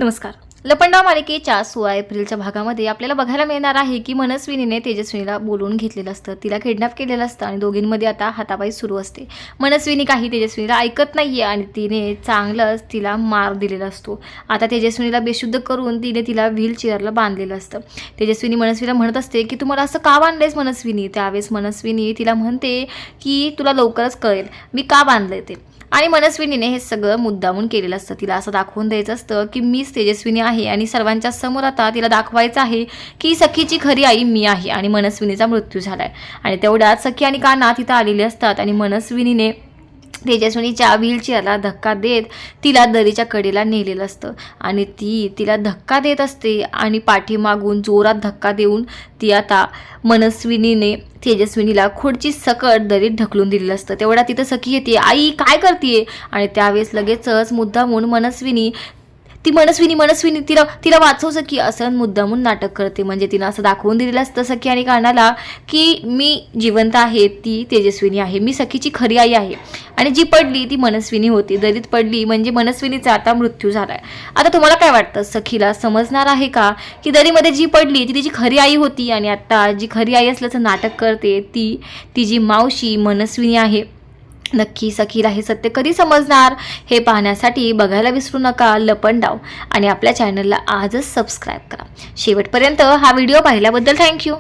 नमस्कार. लपंडाव मालिकेच्या 16 एप्रिलच्या भागामध्ये आपल्याला बघायला मिळणार आहे की मनस्विनीने तेजस्विनीला बोलवून घेतलेलं असतं, तिला किडनॅप केलेलं असतं आणि दोघींमध्ये आता हातापाई सुरू असते. मनस्विनी काही तेजस्विनीला ऐकत नाहीये आणि तिने चांगलंच तिला मार दिलेला असतो. आता तेजस्विनीला बेशुद्ध करून तिने तिला व्हीलचेअरला बांधलेलं असतं. तेजस्विनी मनस्विनीला म्हणत असते की तुम्हाला असं का बांधलंयस मनस्विनी. त्यावेळेस मनस्विनी तिला म्हणते की तुला लवकरच कळेल मी का बांधलंय ते. आणि मनस्विनीने हे सगळं मुद्दामून केलेलं असतं. तिला असं दाखवून द्यायचं असतं की मीच तेजस्विनी आहे आणि सर्वांच्या समोर आता तिला दाखवायचं आहे की सखीची खरी आई मी आहे आणि मनस्विनीचा मृत्यू झालाय. आणि तेवढ्यात सखी आणि कान्हा तिथं आलेले असतात आणि मनस्विनीने तेजस्विनीच्या व्हीलचेअरला धक्का देत तिला दरीच्या कडेला नेलेलं असतं आणि तिला धक्का देत असते आणि पाठीमागून जोरात धक्का देऊन ती आता मनस्विनीने तेजस्विनीला खुर्ची सकट दरीत ढकलून दिलेलं असतं. तेवढा तिथं सखी येते, आई काय करते. आणि त्यावेळेस लगेचच मुद्दामून मनस्विनी तिला वाचव सखी असं मुद्दामून नाटक करते. म्हणजे तिनं असं दाखवून दिलेलं असतं सखी आणि कान्हाला की मी जिवंत आहे, ती तेजस्विनी आहे, मी सखीची खरी आई आहे. आणि जी पडली ती मनस्विनी होती, दरीत पडली म्हणजे मनस्विनीचा आता मृत्यू झालाय. आता तुम्हाला काय वाटतं, सखीला समजणार आहे का की दरीमध्ये जी पडली ती तिची खरी आई होती आणि आता जी खरी आई असल्याचं नाटक करते ती तिची मावशी मनस्विनी आहे. नक्की सखीला हे सत्य कधी समजणार हे पाहण्यासाठी बघायला विसरू नका लपंडाव आणि आपल्या चॅनलला आजच सबस्क्राईब करा. शेवटपर्यंत हा व्हिडिओ पाहिल्याबद्दल थँक्यू.